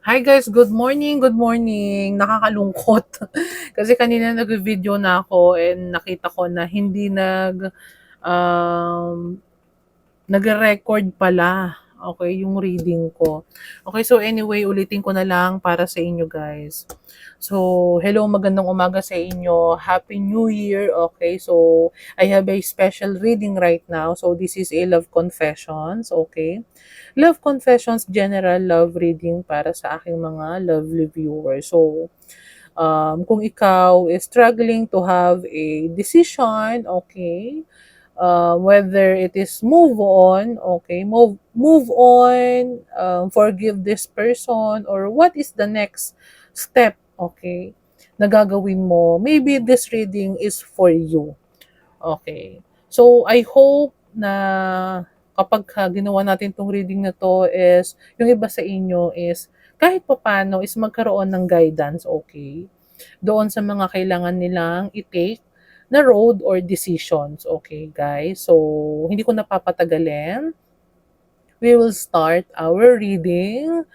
Hi guys, good morning, good morning. Nakakalungkot. Kasi kanina nag-video na ako and nakita ko na hindi um, nag-record pala. Okay, yung reading ko. Okay, so anyway, ulitin ko na lang para sa inyo guys. So, hello, magandang umaga sa inyo. Happy New Year. Okay, so I have a special reading right now. So, this is a love confessions. Okay. Love confessions, general love reading para sa aking mga lovely viewers. So, kung ikaw is struggling to have a decision, okay, whether it is move on, okay, move on, forgive this person, or what is the next step, okay, na gagawin mo, maybe this reading is for you. Okay. So, I hope na kapag ginawa natin 'tong reading na 'to is yung iba sa inyo is kahit papaano is magkaroon ng guidance, okay? Doon sa mga kailangan nilang i-take na road or decisions, okay, guys? So, hindi ko na papatagalin. We will start our reading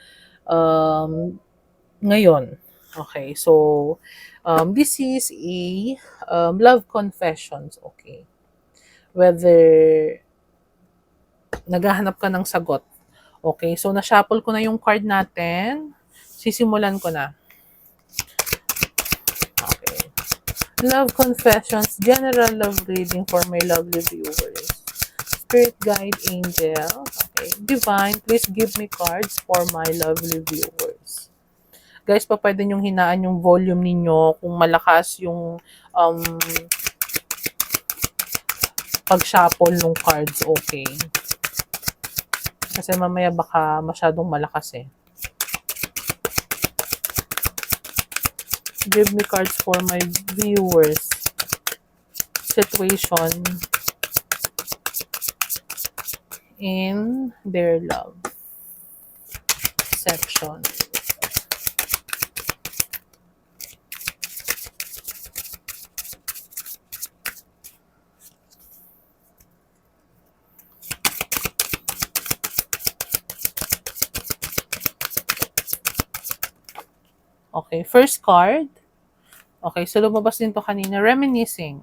ngayon. Okay, so this is a love confessions, okay? Whether naghahanap ka ng sagot. Okay, so na-shuffle ko na yung card natin. Sisimulan ko na. Okay. Love confessions, general love reading for my lovely viewers. Spirit guide angel. Okay. Divine, please give me cards for my lovely viewers. Guys, pa pwede nyong hinaan yung volume ninyo kung malakas yung pag-shuffle ng cards, okay? Kasi mamaya baka masyadong malakas eh. Give me cards for my viewers. Situation in their love section. Okay, first card. Okay, so lumabas din to kanina. Reminiscing.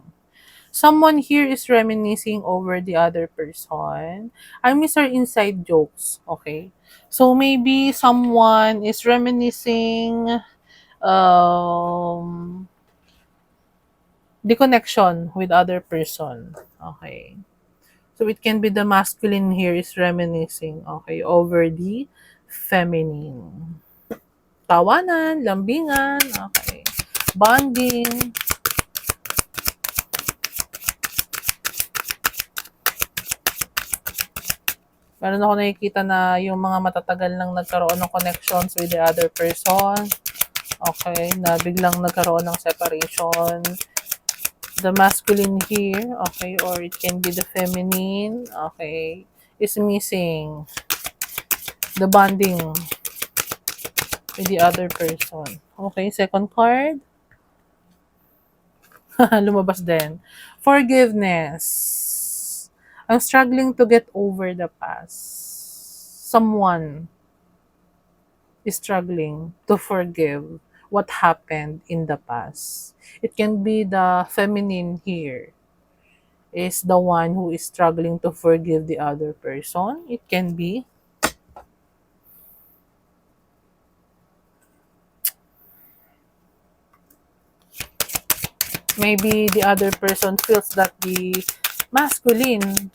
Someone here is reminiscing over the other person. I miss our inside jokes. Okay. So maybe someone is reminiscing um the connection with other person. Okay. So it can be the masculine here is reminiscing, okay, over the feminine. Tawanan, lambingan, okay. Bonding. Meron ako nakikita na yung mga matatagal nang nagkaroon ng connections with the other person. Okay, na biglang nagkaroon ng separation. The masculine here, okay, or it can be the feminine, okay, is missing the bonding with the other person. Okay, second card. Lumabas din. Forgiveness. I'm struggling to get over the past. Someone is struggling to forgive what happened in the past. It can be the feminine here is the one who is struggling to forgive the other person. It can be maybe the other person feels that the masculine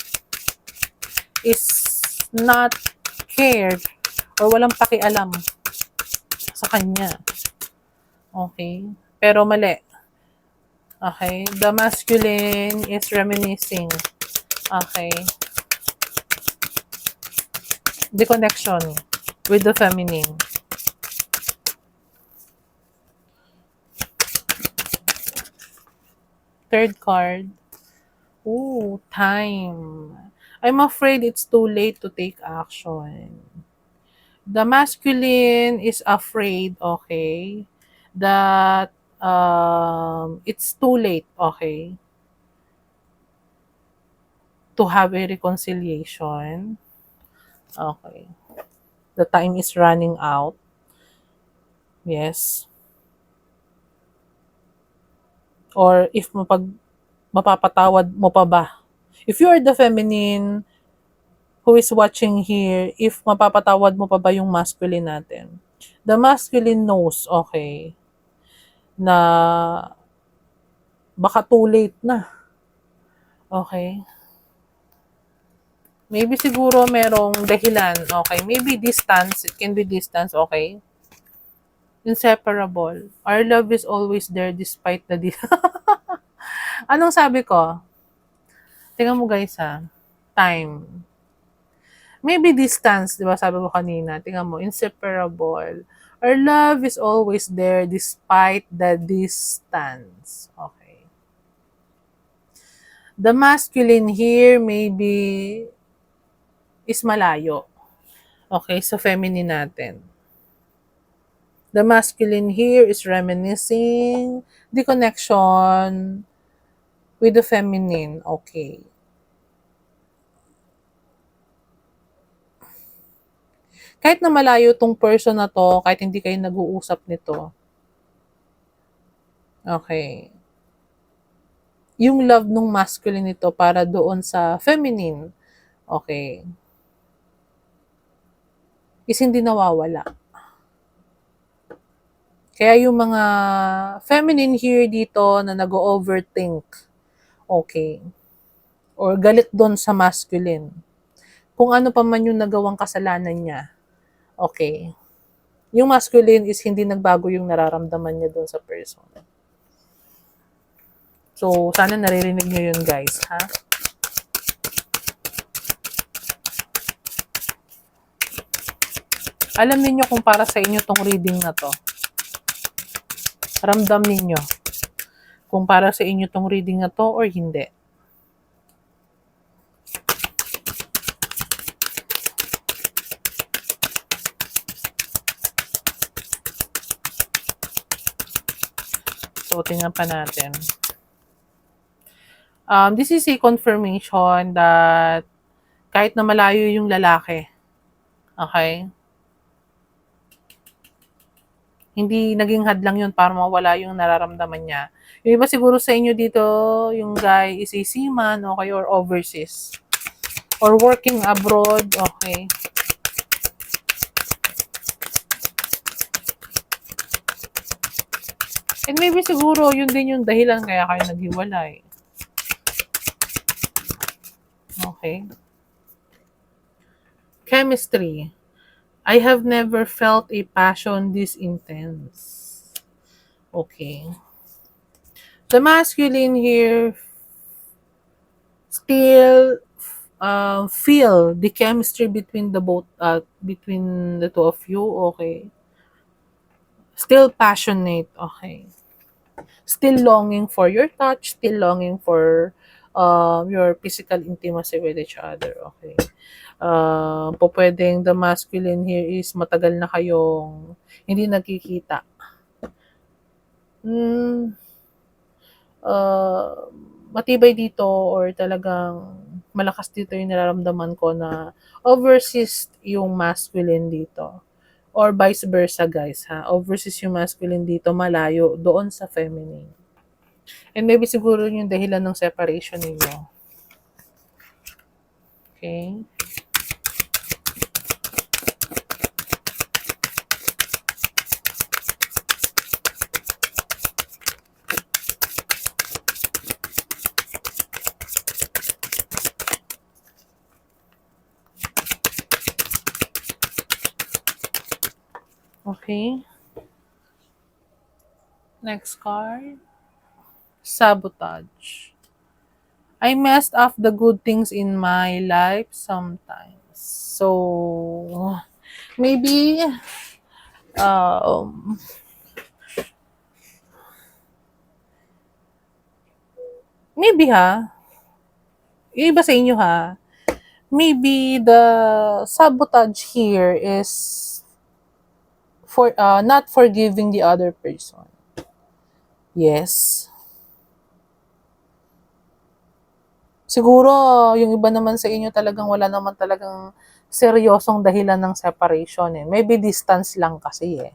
is not cared or walang pakialam sa kanya. Okay? Pero mali. Okay? The masculine is reminiscing. Okay? The connection with the feminine. Third card. Ooh, time. I'm afraid it's too late to take action. The masculine is afraid, okay, that it's too late, okay, to have a reconciliation. Okay. The time is running out. Yes. Or if mapapatawad mo pa ba? If you are the feminine who is watching here, if mapapatawad mo pa ba yung masculine natin? The masculine knows, okay, na baka too late na. Okay? Maybe siguro merong dahilan, okay? Maybe distance, it can be distance, okay? Inseparable. Our love is always there despite the Anong sabi ko? Tingnan mo guys ha. Time. Maybe distance, di ba sabi ko kanina. Tingnan mo, inseparable. Our love is always there despite the distance. Okay. The masculine here maybe is malayo. Okay, sa feminine natin. The masculine here is reminiscing the connection with the feminine. Okay. Kahit na malayo tong person na to, kahit hindi kayo nag-uusap nito, okay, yung love nung masculine nito para doon sa feminine, okay, is hindi nawawala. Kaya yung mga feminine here dito na nag-overthink, okay, or galit doon sa masculine, kung ano pa man yung nagawang kasalanan niya, okay, yung masculine is hindi nagbago yung nararamdaman niya doon sa person. So, sana naririnig nyo yun guys, ha? Alam niyo kung para sa inyo tong reading na to. Ramdam ninyo kung para sa inyo tong reading na to or hindi. So, tingnan pa natin. This is a confirmation that kahit na malayo yung lalaki, okay, hindi naging hadlang yun para mawala yung nararamdaman niya. Yung iba siguro sa inyo dito, yung guy is a seaman, okay, or overseas. Or working abroad, okay. And maybe siguro yun din yung dahilan kaya kayo naghiwalay. Okay. Chemistry. I have never felt a passion this intense. Okay. The masculine here still feel the chemistry between between the two of you. Okay. Still passionate. Okay. Still longing for your touch. Still longing for your physical intimacy with each other. Okay. Pwedeng the masculine here is matagal na kayong hindi nagkikita. Matibay dito or talagang malakas dito yung nararamdaman ko na overseas yung masculine dito. Or vice versa guys ha. Overseas yung masculine dito, malayo doon sa feminine. And maybe siguro yung dahilan ng separation ninyo. Okay. Okay. Next card. Sabotage. I messed up the good things in my life sometimes. So, maybe, maybe ha, yung iba sa inyo ha, maybe the sabotage here is for not forgiving the other person. Yes. Siguro, yung iba naman sa inyo talagang wala naman talagang seryosong dahilan ng separation eh. Maybe distance lang kasi eh.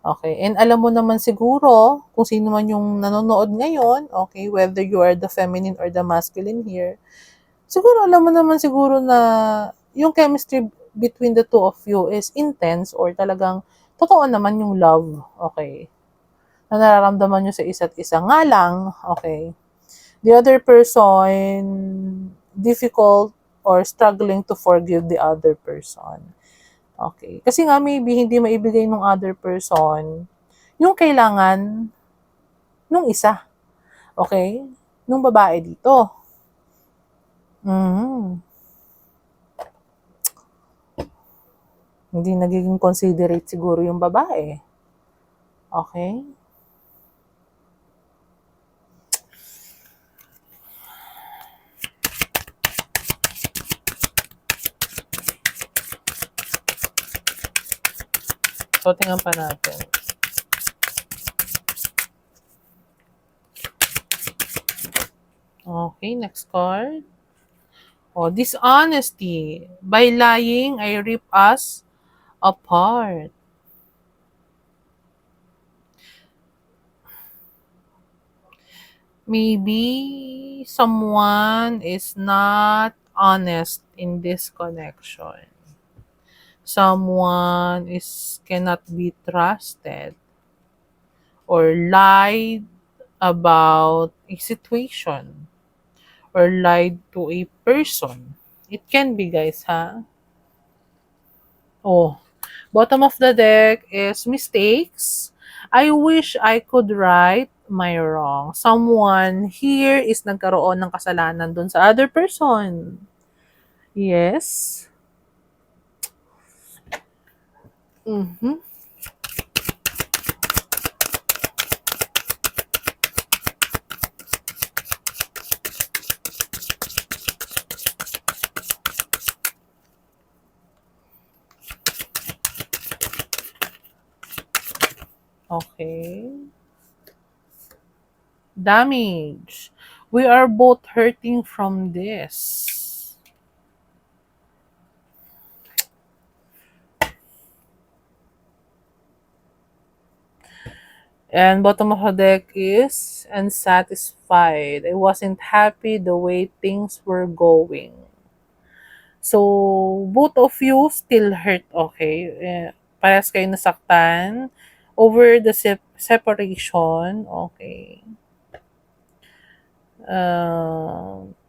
Okay, and alam mo naman siguro kung sino man yung nanonood ngayon, okay, whether you are the feminine or the masculine here, siguro alam mo naman siguro na yung chemistry between the two of you is intense or talagang totoo naman yung love, okay, na nararamdaman nyo sa isa't isa. Nga lang, okay, the other person difficult or struggling to forgive the other person. Okay. Kasi nga maybe hindi maibigay ng other person yung kailangan nung isa. Okay? Nung babae dito. Mm. Hindi nagiging considerate siguro yung babae. Okay? So, tingnan pa natin. Okay, next card. Oh, dishonesty. By lying, I rip us apart. Maybe someone is not honest in this connection. Someone is cannot be trusted or lied about a situation or lied to a person. It can be, guys, ha? Oh, bottom of the deck is mistakes. I wish I could right my wrong. Someone here is nagkaroon ng kasalanan dun sa other person. Yes. Mm-hmm. Okay. Damage. We are both hurting from this. And bottom of the deck is unsatisfied. I wasn't happy the way things were going. So, both of you still hurt, okay? Parehas kayo nasaktan over the separation, okay?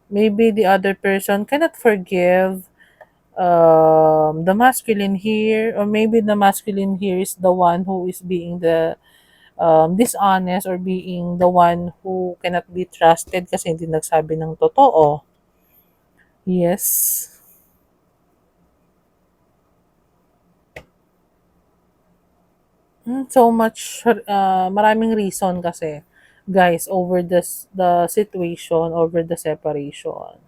Maybe the other person cannot forgive the masculine here, or maybe the masculine here is the one who is being the dishonest or being the one who cannot be trusted kasi hindi nagsabi ng totoo. Yes. So much, maraming reason kasi, guys, over the situation, over the separation.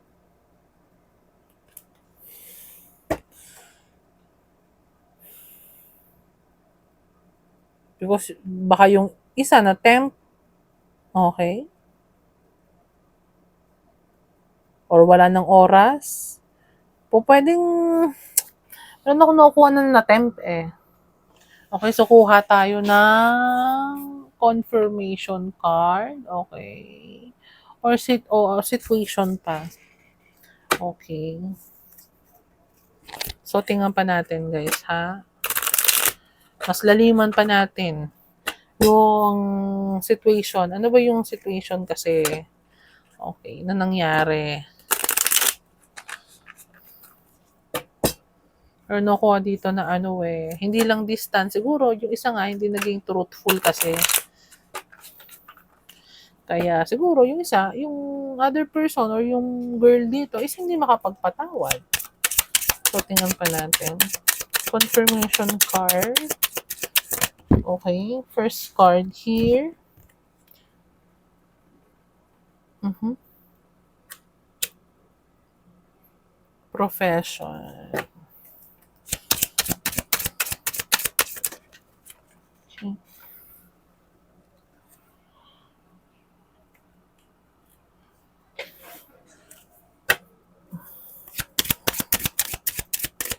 Because baka yung isa na temp, okay? Or wala ng oras. Pwedeng, meron ako nakukuha na temp eh. Okay, so kuha tayo ng confirmation card. Okay. Or situation pa. Okay. So, tingnan pa natin, guys, ha? Mas laliman pa natin yung situation. Ano ba yung situation kasi? Okay, na nangyari. Or nakuha dito na ano eh, hindi lang distance. Siguro, yung isa nga, hindi naging truthful kasi. Kaya, siguro, yung isa, yung other person or yung girl dito is hindi makapagpatawad. So, tingnan pa natin. Confirmation card. Okay, first card here. Profession. Okay.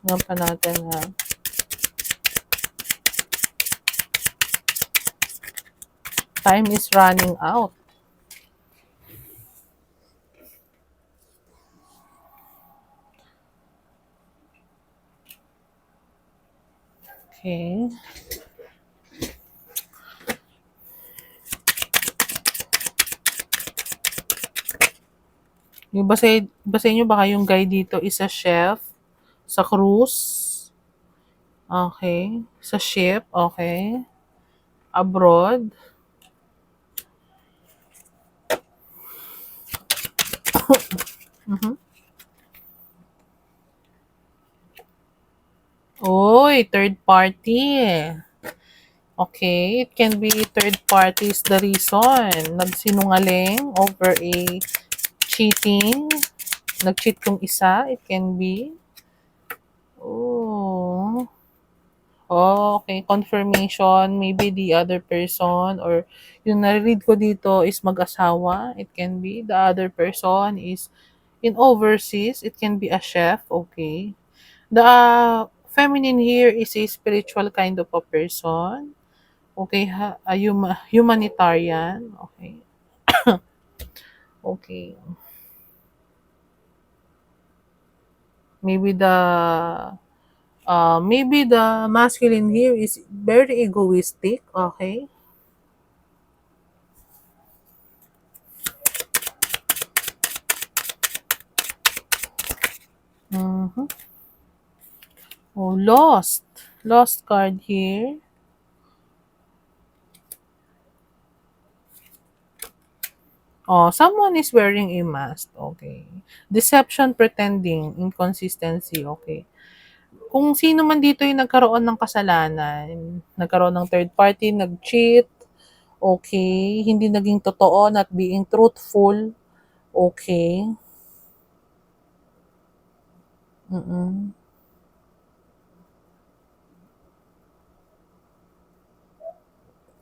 Tingnan pa natin ha. Time is running out. Okay. Yung basa nyo baka yung guy dito is a chef sa cruise. Okay. Sa ship. Okay. Abroad. Mhm. Uy, third party. Okay, it can be third party is the reason. Nagsinungaling over a cheating. Nag-cheat yung isa, it can be. Oh. Oh, okay. Confirmation. Maybe the other person or yung nare-read ko dito is mag-asawa. It can be. The other person is in overseas. It can be a chef. Okay. The feminine here is a spiritual kind of a person. Okay. A humanitarian. Okay. Okay. Maybe the masculine here is very egoistic. Okay. Mhm. Oh, lost. Lost card here. Oh, someone is wearing a mask. Okay. Deception, pretending, inconsistency. Okay. Kung sino man dito yung nagkaroon ng kasalanan, nagkaroon ng third party, nag-cheat, okay, hindi naging totoo, not being truthful, okay. Mm-mm.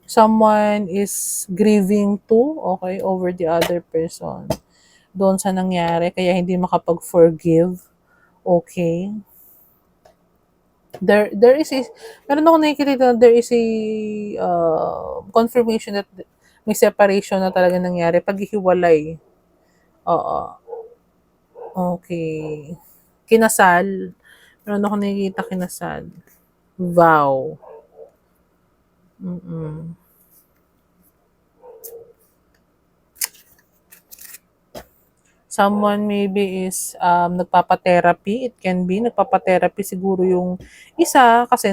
Someone is grieving too, okay, over the other person. Doon sa nangyari, kaya hindi makapag-forgive, okay. There is a, meron ako nakikita, there is a confirmation that may separation na talaga nangyari, paghihiwalay. Oo. Okay. Kinasal. Meron ako nakikita kinasal. Vow. Mm-mm. Someone maybe is nagpapa-therapy. It can be nagpapa-therapy siguro yung isa kasi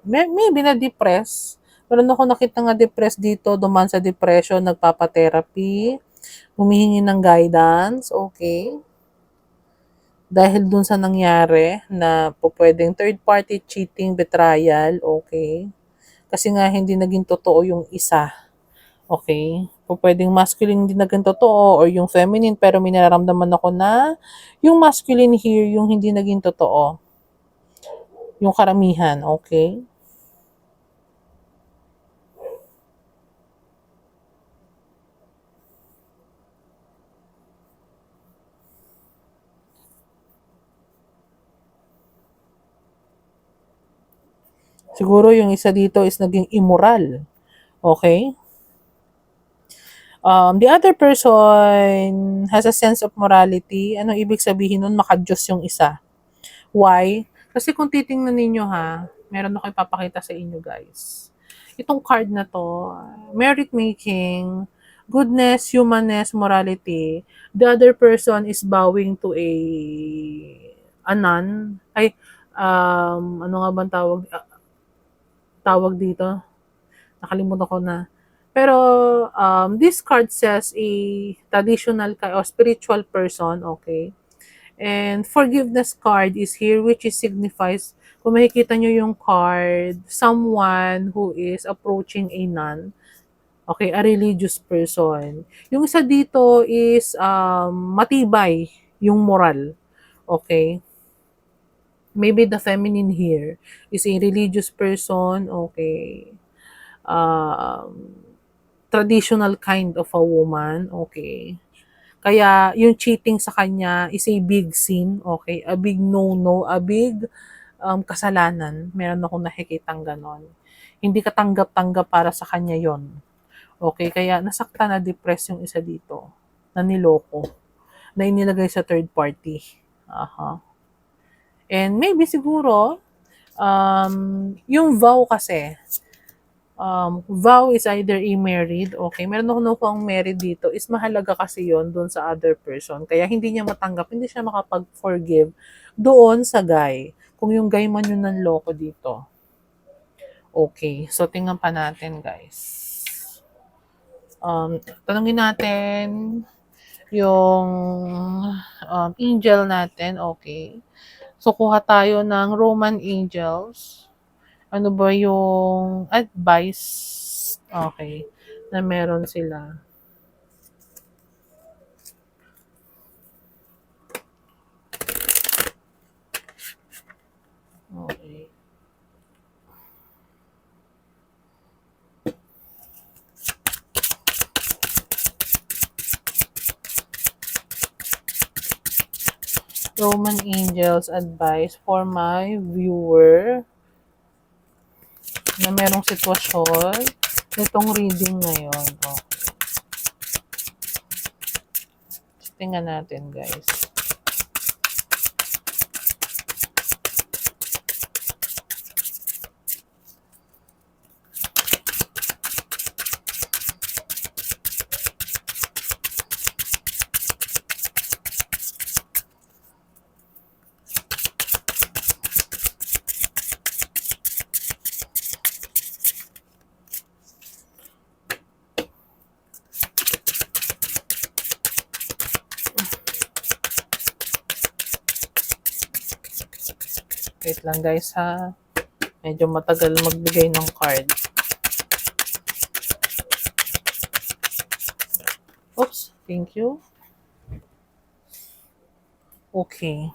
maybe na-depress. Meron ako nakita nga depressed dito, duman sa depression, nagpapa-therapy, humihingi ng guidance, okay. Dahil dun sa nangyari na po pwedeng third party cheating, betrayal, okay. Kasi nga hindi naging totoo yung isa. Okay? Po pwedeng masculine din naging totoo or yung feminine pero may nararamdaman ako na yung masculine here yung hindi naging totoo. Yung karamihan, okay? Siguro yung isa dito is naging immoral. Okay? The other person has a sense of morality. Ano ibig sabihin nun? Makadiyos yung isa. Why? Kasi kung titingnan ninyo ha, meron ako ipapakita sa inyo guys. Itong card na to, merit making, goodness, humanness, morality. The other person is bowing to a nun. Ay, ano nga bang tawag dito? Nakalimutan ko na. Pero this card says a traditional or spiritual person, okay? And forgiveness card is here which is signifies, kung makikita nyo yung card, someone who is approaching a nun. Okay, a religious person. Yung isa dito is matibay yung moral. Okay. Maybe the feminine here is a religious person. Okay. Um, traditional kind of a woman. Okay. Kaya yung cheating sa kanya is a big sin, okay? A big no-no, a big kasalanan. Meron akong nakikitang ganon. Hindi katanggap-tanggap para sa kanya yon. Okay, kaya nasaktan na depressed yung isa dito na niloko, na inilagay sa third party. Aha. And maybe siguro, yung vow kasi, vow is either i-married, okay, meron ako nakuha ang married dito, is mahalaga kasi yon doon sa other person. Kaya hindi niya matanggap, hindi siya makapag-forgive doon sa guy. Kung yung guy man yung nanloko dito. Okay, so tingnan pa natin guys. Tanungin natin yung angel natin, okay. So, kuha tayo ng Roman angels. Ano ba yung advice, okay, na meron sila. Okay. Roman angels advice for my viewer na merong sitwasyon nitong reading ngayon. Okay. Tingnan natin guys. Wait lang guys ha. Medyo matagal magbigay ng card. Oops, thank you. Okay.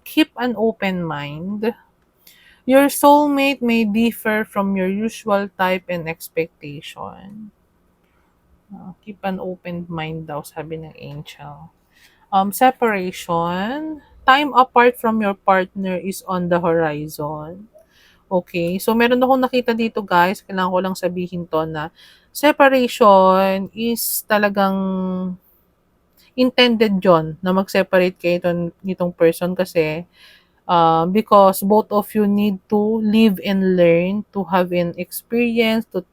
Keep an open mind. Your soulmate may differ from your usual type and expectation. Keep an open mind daw, sabi ng angel. Separation. Time apart from your partner is on the horizon. Okay, so meron akong nakita dito guys, kailangan ko lang sabihin to na separation is talagang intended yon na mag-separate kayo nitong person kasi because both of you need to live and learn, to have an experience, to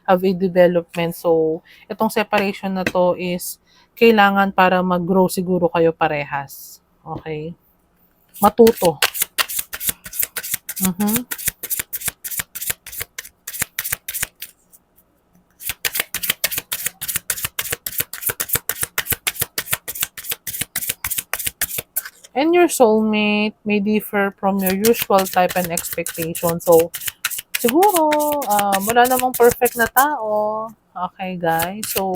have a development. So, itong separation na to is kailangan para mag-grow siguro kayo parehas. Okay? Matuto. Mhm. And your soulmate may differ from your usual type and expectation. So, siguro, wala namang perfect na tao. Okay, guys? So,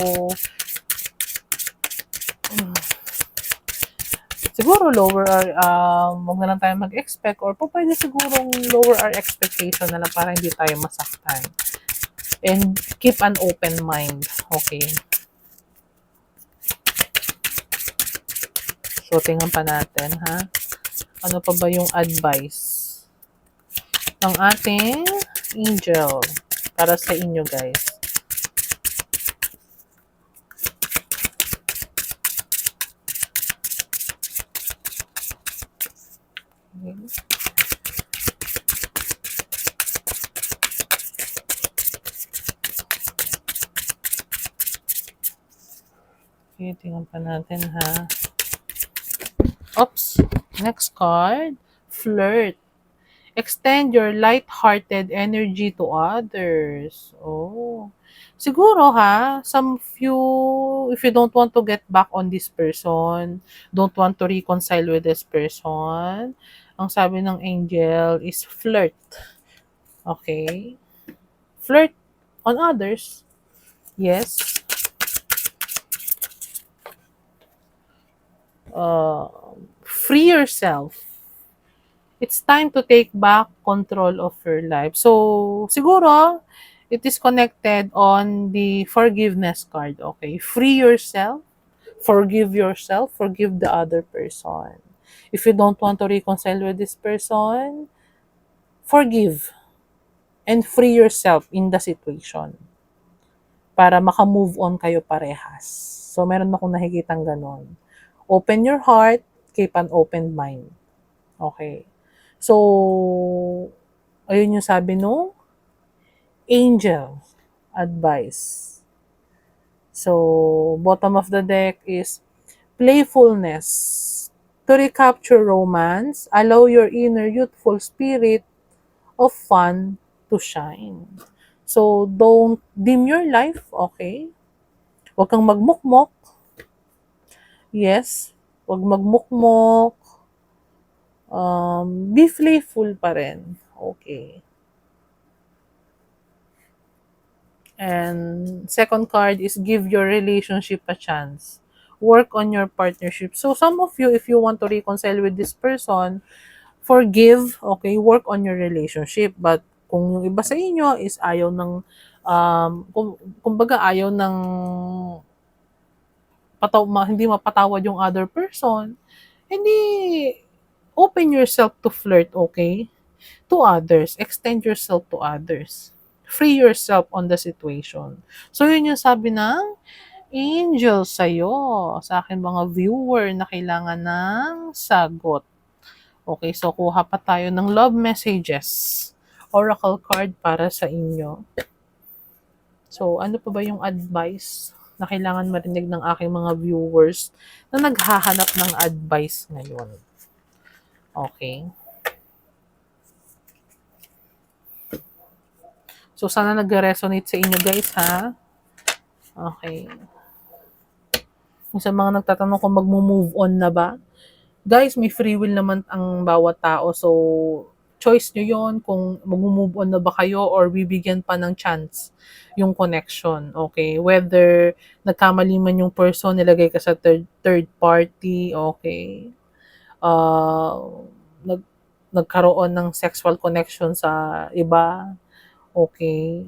siguro lower our, wag na lang tayo mag-expect or po pwede sigurong lower our expectation na lang para hindi tayo masaktan. And keep an open mind. Okay? So, tingnan pa natin, ha? Ano pa ba yung advice ng ating angel para sa inyo, guys? Okay, tingnan pa natin, ha? Oops. Next card. Flirt. Extend your light-hearted energy to others. Oh. Siguro ha, some few, if you don't want to get back on this person, don't want to reconcile with this person, ang sabi ng angel is flirt. Okay? Flirt on others. Yes. Free yourself. It's time to take back control of your life. So, siguro, it is connected on the forgiveness card, okay? Free yourself, forgive the other person. If you don't want to reconcile with this person, forgive. and free yourself in the situation para maka-move on kayo parehas. So, meron akong nakikitang ganon. Open your heart, keep an open mind. Okay. So, ayun yung sabi no, angel advice. So, bottom of the deck is playfulness. To recapture romance, allow your inner youthful spirit of fun to shine. So, don't dim your life, okay? Huwag kang magmukmok. Yes, huwag magmukmok. Be playful pa rin. Okay. And second card is give your relationship a chance. Work on your partnership. So some of you, if you want to reconcile with this person, forgive, okay, work on your relationship. But kung yung iba sa inyo is ayaw ng, kumbaga ayaw ng hindi mapatawad yung other person, hindi, open yourself to flirt, okay? To others. Extend yourself to others. Free yourself on the situation. So, yun yung sabi ng angel sa'yo, sa akin mga viewer na kailangan ng sagot. Okay, so kuha pa tayo ng love messages. Oracle card para sa inyo. So, ano pa ba yung advice na kailangan marinig ng aking mga viewers na naghahanap ng advice ngayon? Okay. So, sana nag-resonate sa inyo guys, ha? Okay. Yung sa mga nagtatanong kung mag-move on na ba, guys, may free will naman ang bawat tao. So, choice nyo yon kung mag-move on na ba kayo or bibigyan pa ng chance yung connection. Okay? Whether nagkamali man yung person, nilagay ka sa third party, okay? Nag, nagkaroon ng sexual connection sa iba, okay?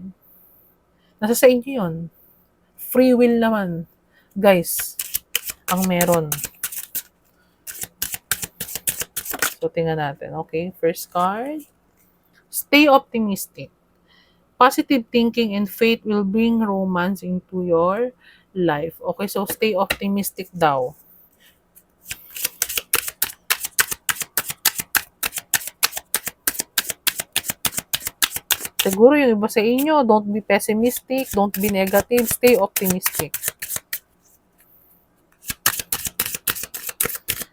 Nasa sa inyo yun. Free will naman, guys, ang meron. So, tingnan natin. Okay, first card. Stay optimistic. Positive thinking and faith will bring romance into your life. Okay, so stay optimistic daw. Siguro yung iba sa inyo, don't be pessimistic, don't be negative, stay optimistic.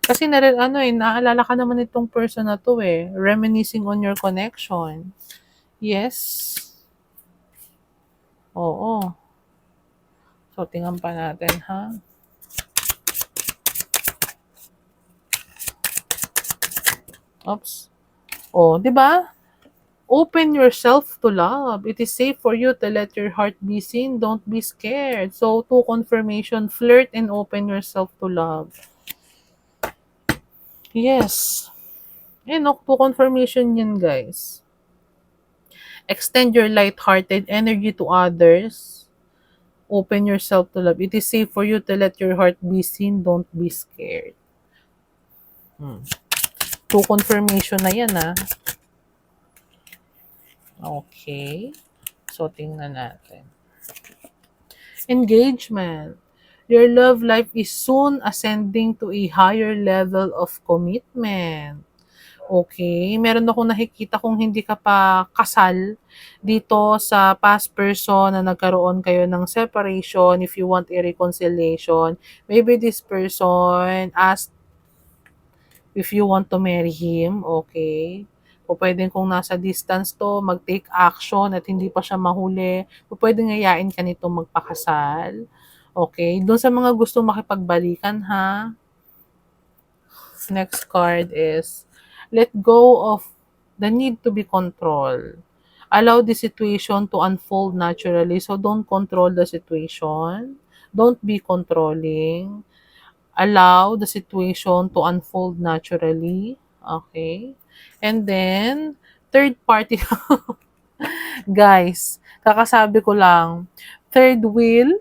Kasi naalala ka naman itong person na to eh. Reminiscing on your connection. Yes. Oo. So, tingnan pa natin, ha? Oops. Oh, di ba? Open yourself to love. It is safe for you to let your heart be seen. Don't be scared. So, to confirmation, flirt and open yourself to love. Yes. To confirmation yan, guys. Extend your light-hearted energy to others. Open yourself to love. It is safe for you to let your heart be seen. Don't be scared. To confirmation na yan, ha. Okay. So, tingnan natin. Engagement. Your love life is soon ascending to a higher level of commitment. Okay. Meron akong nakikita kung hindi ka pa kasal dito sa past person na nagkaroon kayo ng separation, if you want a reconciliation, maybe this person asked if you want to marry him, okay. O pwedeng kung nasa distance to, mag-take action at hindi pa siya mahuli, o pwedeng yayain ka nitong magpakasal. Okay, doon sa mga gusto makipagbalikan, ha. Next card is, let go of the need to be controlled. Allow the situation to unfold naturally. So, don't control the situation. Don't be controlling. Allow the situation to unfold naturally. Okay? And then, third party. Guys, kakasabi ko lang, third wheel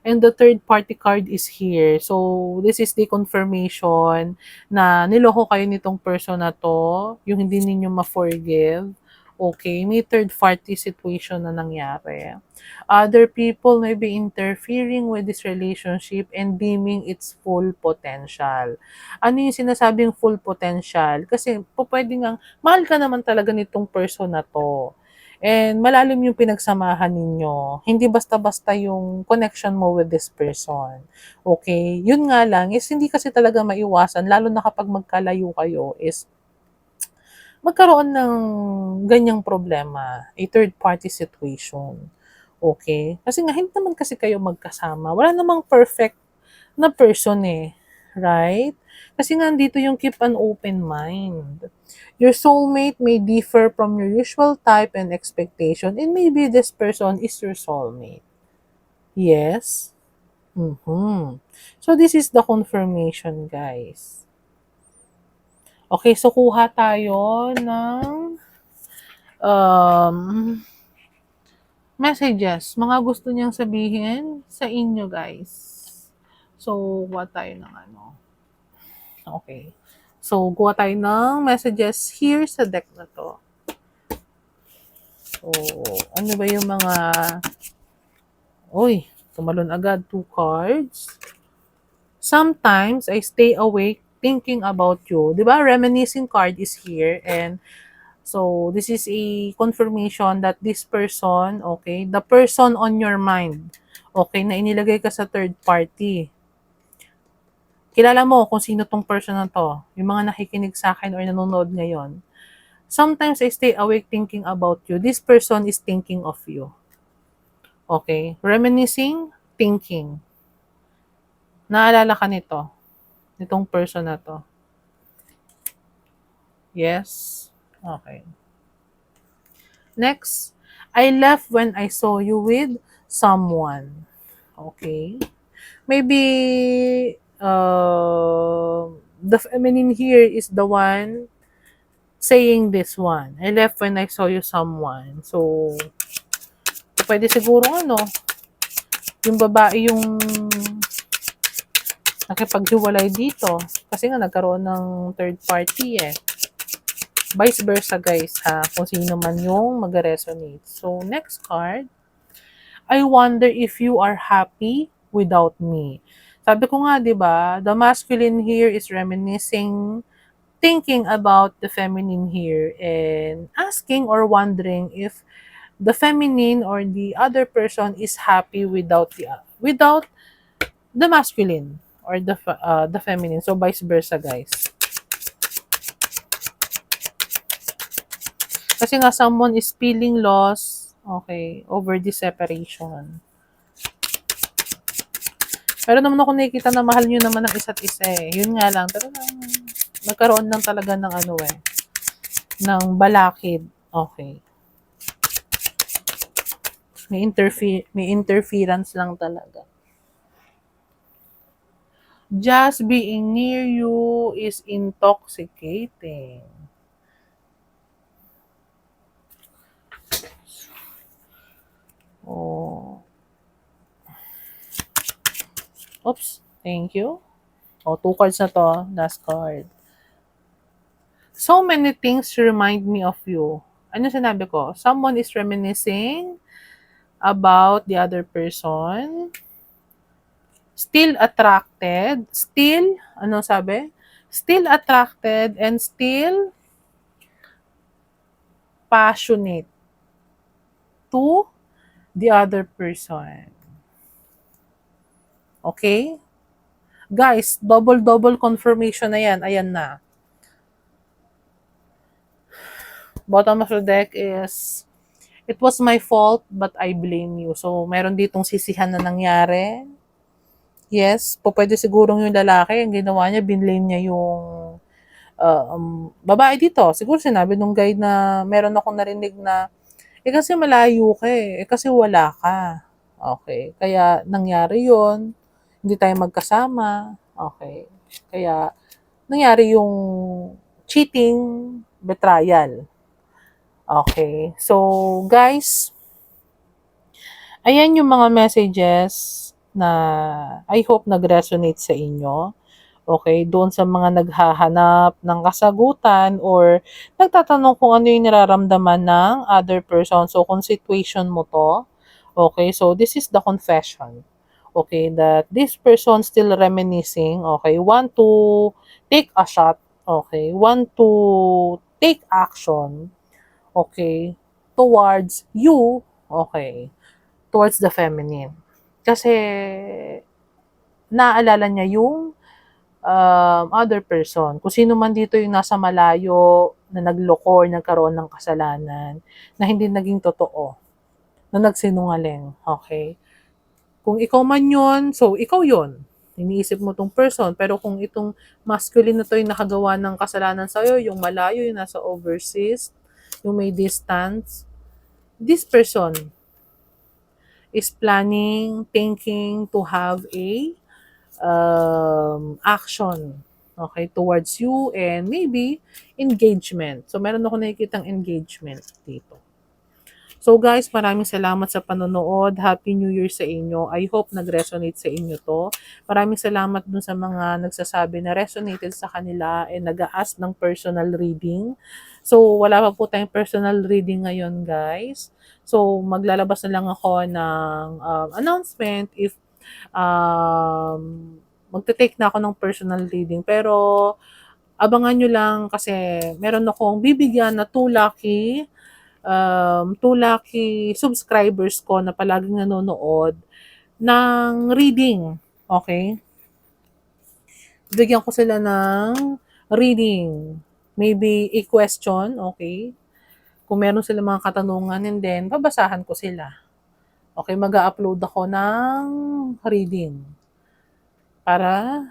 and the third party card is here. So, this is the confirmation na niloko kayo nitong person na to, yung hindi ninyo ma-forgive. Okay, may third party situation na nangyari. Other people may be interfering with this relationship and dimming its full potential. Ano yung sinasabing full potential? Kasi po pwede nga, mahal ka naman talaga nitong person na to. And malalim yung pinagsamahan ninyo. Hindi basta-basta yung connection mo with this person. Okay? Yun nga lang, is hindi kasi talaga maiwasan, lalo na kapag magkalayo kayo, is magkaroon ng ganyang problema, a third party situation. Okay? Kasi nga, hindi naman kasi kayo magkasama. Wala namang perfect na person eh. Right? Kasi nga, dito yung keep an open mind. Your soulmate may differ from your usual type and expectation, and maybe this person is your soulmate. Yes? Mm-hmm. So, this is the confirmation, guys. Okay, so kuha tayo ng um, messages, mga gusto niyang sabihin sa inyo, guys. So, kuha tayo ng ano. Okay. So, kuha tayo ng messages here sa deck na to. So, ano ba yung mga... Uy, tumalon agad. 2 cards. Sometimes, I stay awake thinking about you. Diba? Reminiscing card is here. And so, this is a confirmation that this person, okay, the person on your mind, okay, na inilagay ka sa third party. Kilala mo kung sino tong person na to. Yung mga nakikinig sa akin or nanonood ngayon. Sometimes I stay awake thinking about you. This person is thinking of you. Okay? Reminiscing, thinking. Naalala ka nito. Nitong person na to. Yes? Okay. Next, I left when I saw you with someone. Okay? Maybe the feminine here is the one saying this one. I left when I saw you someone. So, pwede siguro ano, yung babae yung nakipaghiwalay dito. Kasi nga nagkaroon ng third party eh. Vice versa guys ha, kung sino man yung mag-resonate. So, next card. I wonder if you are happy without me. Sabi ko nga, di ba, the masculine here is reminiscing, thinking about the feminine here, and asking or wondering if the feminine or the other person is happy without the masculine or the feminine. So, vice versa, guys. Kasi nga, someone is feeling lost, okay, over this separation. Pero naman ako nakikita na mahal nyo naman ang isa't isa eh. Yun nga lang, pero nagkaroon lang talaga ng ano eh, ng balakid. Okay. May interference lang talaga. Just being near you is intoxicating. Oh. Oops. Thank you. Oh, 2 cards na to. Last card. So many things remind me of you. Ano sinabi ko? Someone is reminiscing about the other person. Still attracted. Still, ano sabi? Still attracted and still passionate to the other person. Okay? Guys, double confirmation na yan. Ayan na. Bottom of the deck is, it was my fault, but I blame you. So, meron ditong sisihan na nangyari. Yes, po pwede sigurong yung lalaki, ang ginawa niya, binlame niya yung babae dito. Siguro sinabi nung guide na meron akong narinig na, kasi malayo ka kasi wala ka. Okay, kaya nangyari yon, hindi tayo magkasama. Okay, kaya nangyari yung cheating, betrayal. Okay, so guys, ayan yung mga messages na I hope nag-resonate sa inyo. Okay, doon sa mga naghahanap ng kasagutan or nagtatanong kung ano yung nararamdaman ng other person. So, kung situation mo to, okay, so this is the confession. Okay, that this person still reminiscing, okay, want to take a shot, okay, want to take action, okay, towards you, okay, towards the feminine. Kasi, naaalala niya yung other person. Kung sino man dito yung nasa malayo, na nagloko or nagkaroon ng kasalanan, na hindi naging totoo, na nagsinungaling. Okay? Kung ikaw man yun, so ikaw yun. Iniisip mo tong person. Pero kung itong masculine na to yung nakagawa ng kasalanan sa'yo, yung malayo, yung nasa overseas, yung may distance, this person is planning, thinking to have a action, okay, towards you and maybe engagement. So, meron ako nakikitang engagement dito. So guys, maraming salamat sa panonood. Happy New Year sa inyo. I hope nag-resonate sa inyo to. Maraming salamat dun sa mga nagsasabi na resonated sa kanila and nag-a-ask ng personal reading. So wala pa po tayong personal reading ngayon guys. So maglalabas na lang ako ng announcement if magte-take na ako ng personal reading. Pero abangan nyo lang kasi meron akong bibigyan na 2 lucky subscribers ko na palaging nanonood ng reading. Okay? Bigyan ko sila ng reading. Maybe a question, okay? Kung meron sila mga katanungan and then babasahan ko sila. Okay, mag-upload ako ng reading para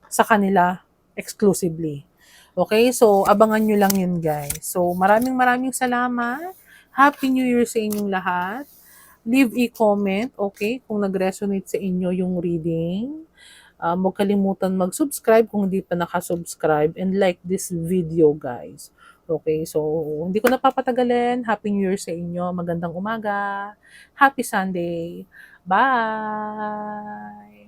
sa kanila exclusively. Okay, so abangan nyo lang yun guys. So maraming salamat. Happy New Year sa inyong lahat. Leave a comment, okay, kung nag-resonate sa inyo yung reading. Huwag kalimutan mag-subscribe kung hindi pa nakasubscribe and like this video guys. Okay, so hindi ko napapatagalin. Happy New Year sa inyo. Magandang umaga. Happy Sunday. Bye!